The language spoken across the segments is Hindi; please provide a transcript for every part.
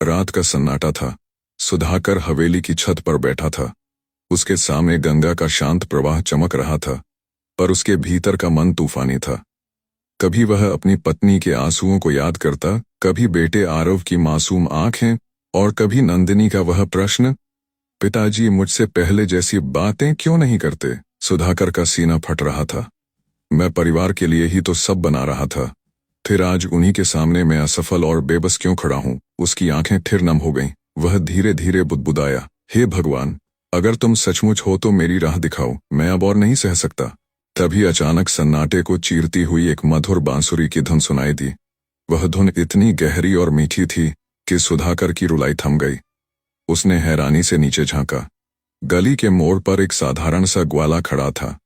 रात का सन्नाटा था। सुधाकर हवेली की छत पर बैठा था। उसके सामने गंगा का शांत प्रवाह चमक रहा था, पर उसके भीतर का मन तूफानी था। कभी वह अपनी पत्नी के आंसुओं को याद करता, कभी बेटे आरव की मासूम आंखें, और कभी नंदिनी का वह प्रश्न, पिताजी मुझसे पहले जैसी बातें क्यों नहीं करते। सुधाकर का सीना फट रहा था। मैं परिवार के लिए ही तो सब बना रहा था, फिर आज उन्हीं के सामने मैं असफल और बेबस क्यों खड़ा हूँ। उसकी आंखें फिर नम हो गईं। वह धीरे धीरे बुदबुदाया, हे भगवान, अगर तुम सचमुच हो तो मेरी राह दिखाओ, मैं अब और नहीं सह सकता। तभी अचानक सन्नाटे को चीरती हुई एक मधुर बांसुरी की धुन सुनाई दी। वह धुन इतनी गहरी और मीठी थी कि सुधाकर की रुलाई थम गई। उसने हैरानी से नीचे झांका। गली के मोड़ पर एक साधारण सा ग्वाला खड़ा था।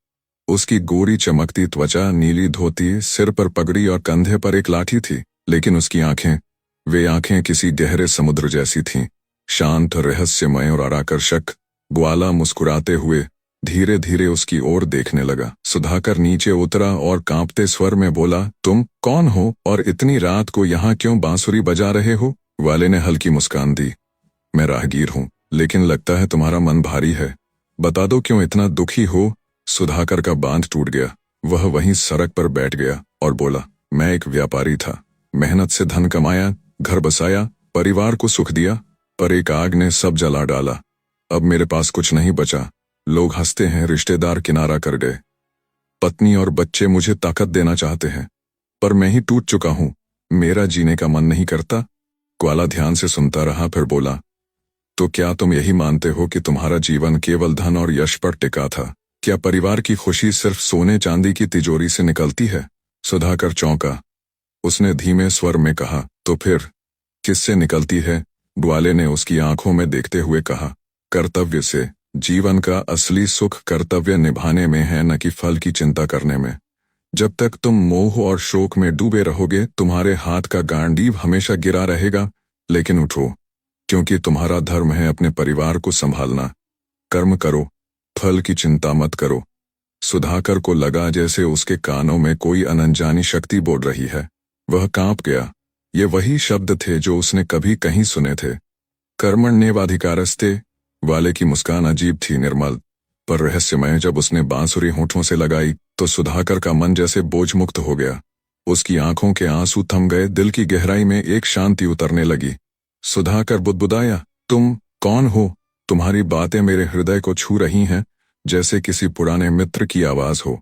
उसकी गोरी चमकती त्वचा, नीली धोती, सिर पर पगड़ी और कंधे पर एक लाठी थी, लेकिन उसकी आंखें, वे आंखें किसी गहरे समुद्र जैसी थीं, शांत, रहस्यमय और आकर्षक। ग्वाला मुस्कुराते हुए धीरे धीरे उसकी ओर देखने लगा। सुधाकर नीचे उतरा और कांपते स्वर में बोला, तुम कौन हो और इतनी रात को यहाँ क्यों बांसुरी बजा रहे हो। ग्वाले ने हल्की मुस्कान दी, मैं राहगीर हूँ, लेकिन लगता है तुम्हारा मन भारी है। बता दो क्यों इतना दुखी हो। सुधाकर का बांध टूट गया। वह वहीं सड़क पर बैठ गया और बोला, मैं एक व्यापारी था, मेहनत से धन कमाया, घर बसाया, परिवार को सुख दिया, पर एक आग ने सब जला डाला। अब मेरे पास कुछ नहीं बचा। लोग हंसते हैं, रिश्तेदार किनारा कर गए, पत्नी और बच्चे मुझे ताकत देना चाहते हैं, पर मैं ही टूट चुका हूं। मेरा जीने का मन नहीं करता। ग्वाला ध्यान से सुनता रहा, फिर बोला, तो क्या तुम यही मानते हो कि तुम्हारा जीवन केवल धन और यश पर टिका था। क्या परिवार की खुशी सिर्फ सोने चांदी की तिजोरी से निकलती है। सुधाकर चौंका। उसने धीमे स्वर में कहा, तो फिर किससे निकलती है। ग्वाले ने उसकी आंखों में देखते हुए कहा, कर्तव्य से। जीवन का असली सुख कर्तव्य निभाने में है, न कि फल की चिंता करने में। जब तक तुम मोह और शोक में डूबे रहोगे, तुम्हारे हाथ का गांडीव हमेशा गिरा रहेगा। लेकिन उठो, क्योंकि तुम्हारा धर्म है अपने परिवार को संभालना। कर्म करो, फल की चिंता मत करो। सुधाकर को लगा जैसे उसके कानों में कोई अनजानी शक्ति बोल रही है। वह कांप गया। ये वही शब्द थे जो उसने कभी कहीं सुने थे। कर्मण्येवाधिकारस्ते। वाले की मुस्कान अजीब थी, निर्मल पर रहस्यमय। जब उसने बांसुरी होठों से लगाई तो सुधाकर का मन जैसे बोझ मुक्त हो गया। उसकी आंखों के आंसू थम गए, दिल की गहराई में एक शांति उतरने लगी। सुधाकर बुदबुदाया, तुम कौन हो। तुम्हारी बातें मेरे हृदय को छू रही हैं, जैसे किसी पुराने मित्र की आवाज हो।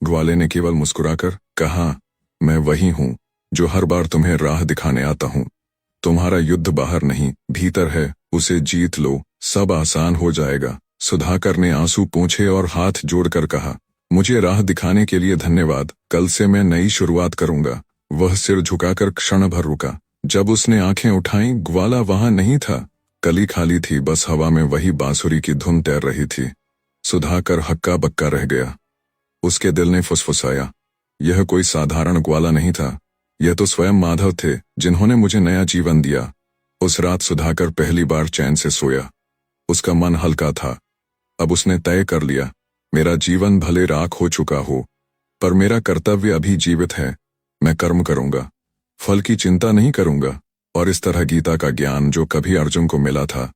ग्वाले ने केवल मुस्कुराकर कहा, मैं वही हूँ जो हर बार तुम्हें राह दिखाने आता हूँ। तुम्हारा युद्ध बाहर नहीं, भीतर है, उसे जीत लो, सब आसान हो जाएगा। सुधाकर ने आंसू पोंछे और हाथ जोड़कर कहा, मुझे राह दिखाने के लिए धन्यवाद, कल से मैं नई शुरुआत करूंगा। वह सिर झुकाकर क्षण भर रुका। जब उसने आंखें उठाईं, ग्वाला वहां नहीं था। कली खाली थी, बस हवा में वही बांसुरी की धुन तैर रही थी। सुधाकर हक्का बक्का रह गया। उसके दिल ने फुसफुसाया, यह कोई साधारण ग्वाला नहीं था, यह तो स्वयं माधव थे, जिन्होंने मुझे नया जीवन दिया। उस रात सुधाकर पहली बार चैन से सोया। उसका मन हल्का था। अब उसने तय कर लिया, मेरा जीवन भले राख हो चुका हो, पर मेरा कर्तव्य अभी जीवित है। मैं कर्म करूंगा, फल की चिंता नहीं करूंगा। और इस तरह गीता का ज्ञान जो कभी अर्जुन को मिला था,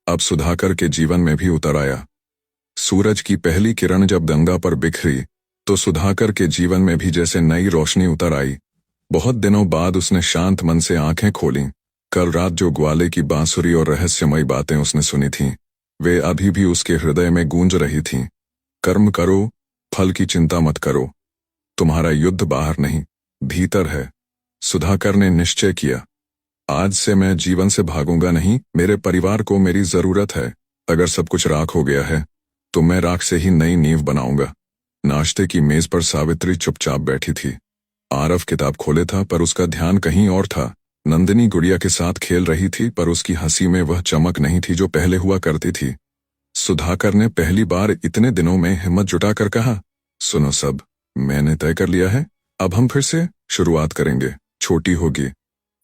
अब सुधाकर के जीवन में भी उतर आया। सूरज की पहली किरण जब गंगा पर बिखरी, तो सुधाकर के जीवन में भी जैसे नई रोशनी उतर आई। बहुत दिनों बाद उसने शांत मन से आंखें खोलीं। कल रात जो ग्वाले की बांसुरी और रहस्यमयी बातें उसने सुनी थीं, वे अभी भी उसके हृदय में गूंज रही थीं। कर्म करो, फल की चिंता मत करो। तुम्हारा युद्ध बाहर नहीं, भीतर है। सुधाकर ने निश्चय किया, आज से मैं जीवन से भागूंगा नहीं, मेरे परिवार को मेरी जरूरत है। अगर सब कुछ राख हो गया है, तो मैं राख से ही नई नींव बनाऊंगा। नाश्ते की मेज पर सावित्री चुपचाप बैठी थी। आरव किताब खोले था, पर उसका ध्यान कहीं और था। नंदिनी गुड़िया के साथ खेल रही थी, पर उसकी हंसी में वह चमक नहीं थी जो पहले हुआ करती थी। सुधाकर ने पहली बार इतने दिनों में हिम्मत जुटाकर कहा, सुनो सब, मैंने तय कर लिया है, अब हम फिर से शुरुआत करेंगे। छोटी होगी,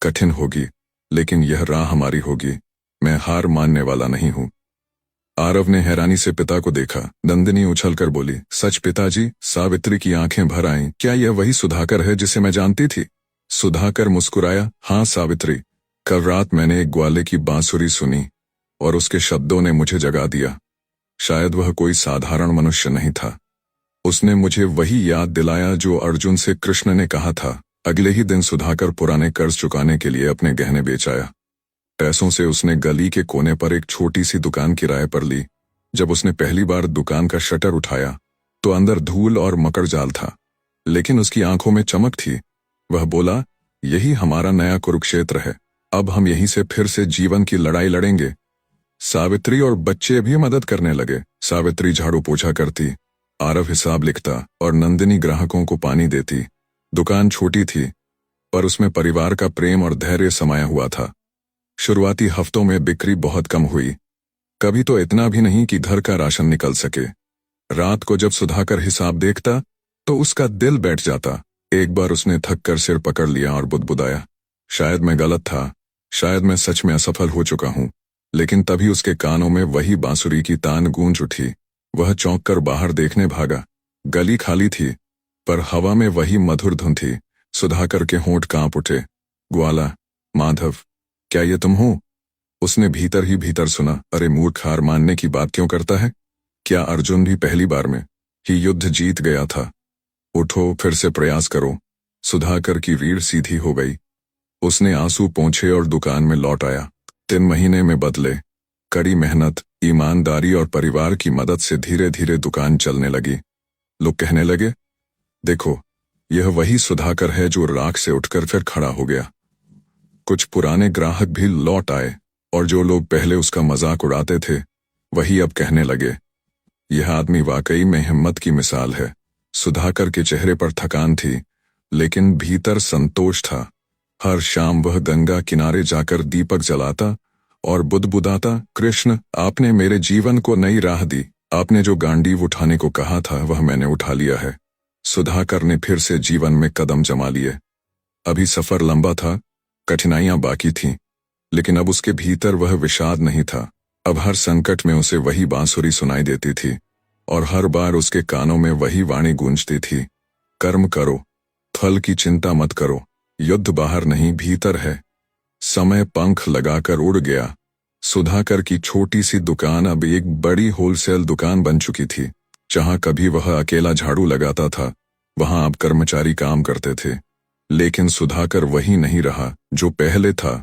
कठिन होगी, लेकिन यह राह हमारी होगी। मैं हार मानने वाला नहीं हूं। आरव ने हैरानी से पिता को देखा। नंदिनी उछलकर बोली, सच पिताजी। सावित्री की आंखें भर आईं। क्या यह वही सुधाकर है जिसे मैं जानती थी। सुधाकर मुस्कुराया, हाँ सावित्री, कल रात मैंने एक ग्वाले की बांसुरी सुनी और उसके शब्दों ने मुझे जगा दिया। शायद वह कोई साधारण मनुष्य नहीं था। उसने मुझे वही याद दिलाया जो अर्जुन से कृष्ण ने कहा था। अगले ही दिन सुधाकर पुराने कर्ज चुकाने के लिए अपने गहने बेच आया। पैसों से उसने गली के कोने पर एक छोटी सी दुकान किराए पर ली। जब उसने पहली बार दुकान का शटर उठाया तो अंदर धूल और मकर जाल था, लेकिन उसकी आंखों में चमक थी। वह बोला, यही हमारा नया कुरुक्षेत्र है। अब हम यहीं से फिर से जीवन की लड़ाई लड़ेंगे। सावित्री और बच्चे भी मदद करने लगे। सावित्री झाड़ू पोछा करती, आरव हिसाब लिखता और नंदिनी ग्राहकों को पानी देती। दुकान छोटी थी, पर उसमें परिवार का प्रेम और धैर्य समाया हुआ था। शुरुआती हफ्तों में बिक्री बहुत कम हुई, कभी तो इतना भी नहीं कि घर का राशन निकल सके। रात को जब सुधाकर हिसाब देखता तो उसका दिल बैठ जाता। एक बार उसने थककर सिर पकड़ लिया और बुदबुदाया, शायद मैं गलत था, शायद मैं सच में असफल हो चुका हूं। लेकिन तभी उसके कानों में वही बांसुरी की तान गूंज उठी। वह चौंक कर बाहर देखने भागा। गली खाली थी, पर हवा में वही मधुर धुन थी। सुधाकर के होंठ कांप उठे। ग्वाला, माधव, क्या ये तुम हो? उसने भीतर ही भीतर सुना। अरे मूर्ख, हार मानने की बात क्यों करता है? क्या अर्जुन भी पहली बार में ही युद्ध जीत गया था? उठो, फिर से प्रयास करो। सुधाकर की रीढ़ सीधी हो गई। उसने आंसू पोंछे और दुकान में लौट आया। 3 महीने में बदले। कड़ी मेहनत, ईमानदारी और परिवार की मदद से धीरे धीरे दुकान चलने लगी। लोग कहने लगे, देखो, यह वही सुधाकर है जो राख से उठकर फिर खड़ा हो गया। कुछ पुराने ग्राहक भी लौट आए और जो लोग पहले उसका मजाक उड़ाते थे वही अब कहने लगे, यह आदमी वाकई में हिम्मत की मिसाल है। सुधाकर के चेहरे पर थकान थी, लेकिन भीतर संतोष था। हर शाम वह गंगा किनारे जाकर दीपक जलाता और बुदबुदाता, कृष्ण, आपने मेरे जीवन को नई राह दी। आपने जो गांडीव उठाने को कहा था वह मैंने उठा लिया है। सुधाकर ने फिर से जीवन में कदम जमा लिए। अभी सफर लंबा था, कठिनाइयां बाकी थीं, लेकिन अब उसके भीतर वह विषाद नहीं था। अब हर संकट में उसे वही बांसुरी सुनाई देती थी और हर बार उसके कानों में वही वाणी गूंजती थी, कर्म करो, फल की चिंता मत करो, युद्ध बाहर नहीं भीतर है। समय पंख लगाकर उड़ गया। सुधाकर की छोटी सी दुकान अब एक बड़ी होलसेल दुकान बन चुकी थी। जहां कभी वह अकेला झाड़ू लगाता था, वहां अब कर्मचारी काम करते थे। लेकिन सुधाकर वही नहीं रहा जो पहले था।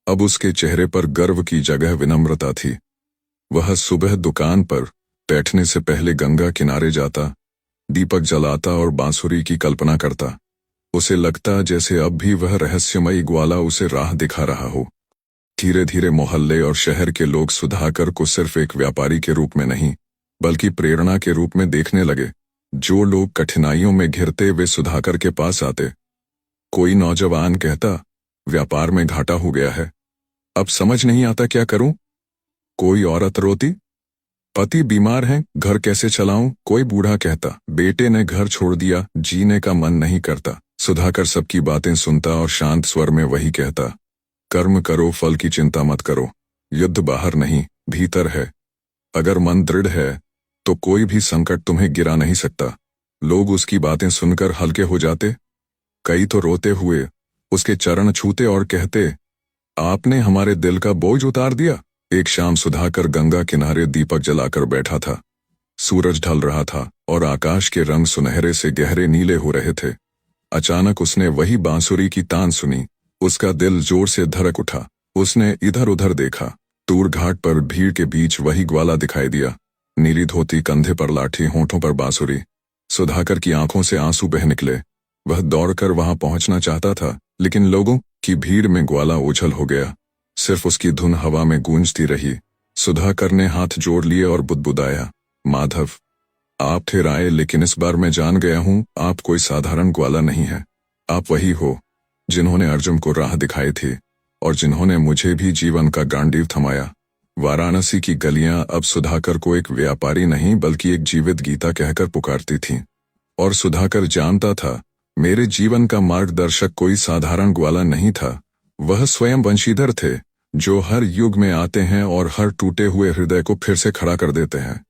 अब उसके चेहरे पर गर्व की जगह विनम्रता थी। वह सुबह दुकान पर बैठने से पहले गंगा किनारे जाता, दीपक जलाता और बांसुरी की कल्पना करता। उसे लगता जैसे अब भी वह रहस्यमयी ग्वाला उसे राह दिखा रहा हो। धीरे धीरे मोहल्ले और शहर के लोग सुधाकर को सिर्फ एक व्यापारी के रूप में नहीं, बल्कि प्रेरणा के रूप में देखने लगे। जो लोग कठिनाइयों में घिरते वे सुधाकर के पास आते। कोई नौजवान कहता, व्यापार में घाटा हो गया है, अब समझ नहीं आता क्या करूं। कोई औरत रोती, पति बीमार है, घर कैसे चलाऊं। कोई बूढ़ा कहता, बेटे ने घर छोड़ दिया, जीने का मन नहीं करता। सुधाकर सबकी बातें सुनता और शांत स्वर में वही कहता, कर्म करो, फल की चिंता मत करो, युद्ध बाहर नहीं भीतर है। अगर मन दृढ़ है तो कोई भी संकट तुम्हें गिरा नहीं सकता। लोग उसकी बातें सुनकर हल्के हो जाते। कई तो रोते हुए उसके चरण छूते और कहते, आपने हमारे दिल का बोझ उतार दिया। एक शाम सुधाकर गंगा किनारे दीपक जलाकर बैठा था। सूरज ढल रहा था और आकाश के रंग सुनहरे से गहरे नीले हो रहे थे। अचानक उसने वही बांसुरी की तान सुनी। उसका दिल जोर से धड़क उठा। उसने इधर उधर देखा। दूर घाट पर भीड़ के बीच वही ग्वाला दिखाई दिया। नीली धोती, कंधे पर लाठी, होंठों पर बांसुरी। सुधाकर की आंखों से आंसू बह निकले। वह दौड़कर वहां पहुंचना चाहता था, लेकिन लोगों की भीड़ में ग्वाला ओझल हो गया। सिर्फ उसकी धुन हवा में गूंजती रही। सुधाकर ने हाथ जोड़ लिए और बुदबुदाया, माधव, आप थे राय, लेकिन इस बार मैं जान गया हूं आप कोई साधारण ग्वाला नहीं है। आप वही हो जिन्होंने अर्जुन को राह दिखाई थी और जिन्होंने मुझे भी जीवन का गांडीव थमाया। वाराणसी की गलियां अब सुधाकर को एक व्यापारी नहीं बल्कि एक जीवित गीता कहकर पुकारती थीं। और सुधाकर जानता था, मेरे जीवन का मार्गदर्शक कोई साधारण ग्वाला नहीं था, वह स्वयं वंशीधर थे, जो हर युग में आते हैं और हर टूटे हुए हृदय को फिर से खड़ा कर देते हैं।